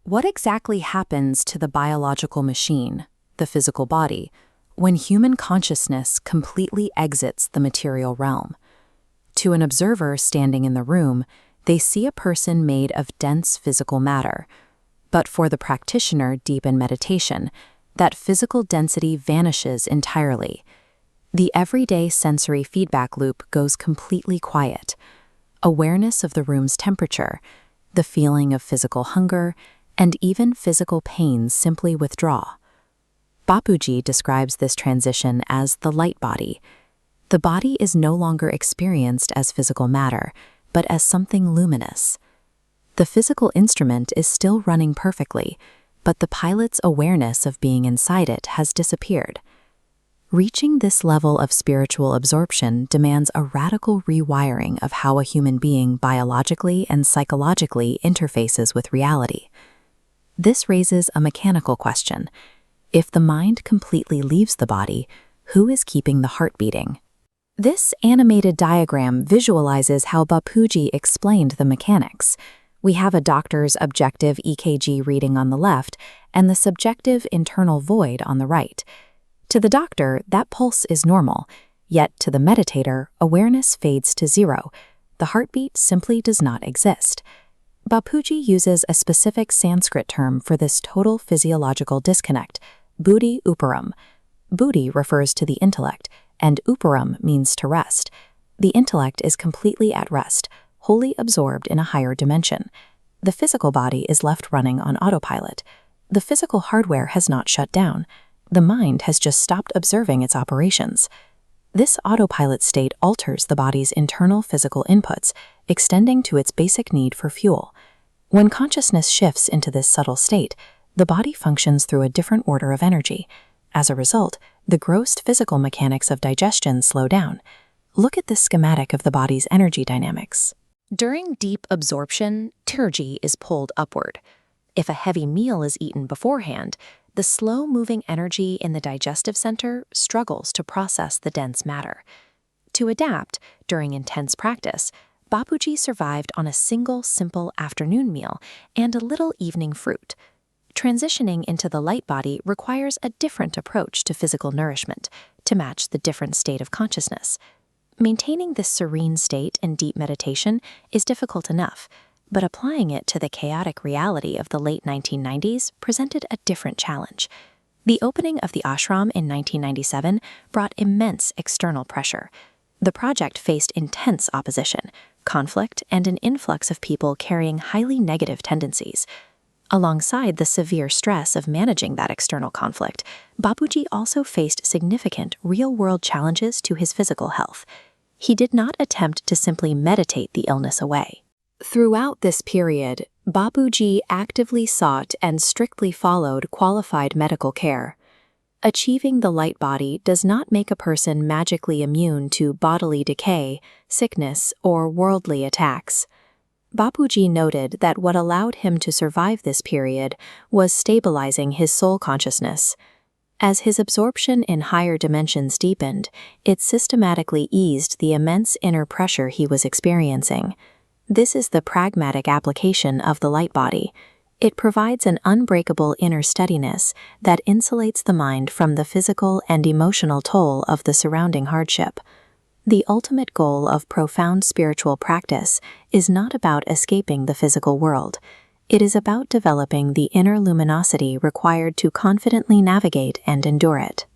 What exactly happens to the biological machine, the physical body, when human consciousness completely exits the material realm? To an observer standing in the room, they see a person made of dense physical matter. But for the practitioner deep in meditation, that physical density vanishes entirely. The everyday sensory feedback loop goes completely quiet. Awareness of the room's temperature, the feeling of physical hunger, and even physical pain simply withdraw. Bapuji describes this transition as the light body. The body is no longer experienced as physical matter, but as something luminous. The physical instrument is still running perfectly, but the pilot's awareness of being inside it has disappeared. Reaching this level of spiritual absorption demands a radical rewiring of how a human being biologically and psychologically interfaces with reality. This raises a mechanical question. If the mind completely leaves the body, who is keeping the heart beating? This animated diagram visualizes how Bapuji explained the mechanics. We have a doctor's objective EKG reading on the left and the subjective internal void on the right. To the doctor, that pulse is normal, yet to the meditator, awareness fades to zero. The heartbeat simply does not exist. Bapuji uses a specific Sanskrit term for this total physiological disconnect, Buddhi Uparam. Buddhi refers to the intellect, and Uparam means to rest. The intellect is completely at rest, wholly absorbed in a higher dimension. The physical body is left running on autopilot. The physical hardware has not shut down. The mind has just stopped observing its operations. This autopilot state alters the body's internal physical inputs, extending to its basic need for fuel. When consciousness shifts into this subtle state, the body functions through a different order of energy. As a result, the gross physical mechanics of digestion slow down. Look at this schematic of the body's energy dynamics. During deep absorption, energy is pulled upward. If a heavy meal is eaten beforehand, the slow-moving energy in the digestive center struggles to process the dense matter. To adapt, during intense practice, Bapuji survived on a single simple afternoon meal and a little evening fruit. Transitioning into the light body requires a different approach to physical nourishment to match the different state of consciousness. Maintaining this serene state in deep meditation is difficult enough, but applying it to the chaotic reality of the late 1990s presented a different challenge. The opening of the ashram in 1997 brought immense external pressure. The project faced intense opposition, conflict, and an influx of people carrying highly negative tendencies. Alongside the severe stress of managing that external conflict, Bapuji also faced significant real-world challenges to his physical health. He did not attempt to simply meditate the illness away. Throughout this period, Bapuji actively sought and strictly followed qualified medical care. Achieving the light body does not make a person magically immune to bodily decay, sickness, or worldly attacks. Bapuji noted that what allowed him to survive this period was stabilizing his soul consciousness. As his absorption in higher dimensions deepened, it systematically eased the immense inner pressure he was experiencing. This is the pragmatic application of the light body. It provides an unbreakable inner steadiness that insulates the mind from the physical and emotional toll of the surrounding hardship. The ultimate goal of profound spiritual practice is not about escaping the physical world. It is about developing the inner luminosity required to confidently navigate and endure it.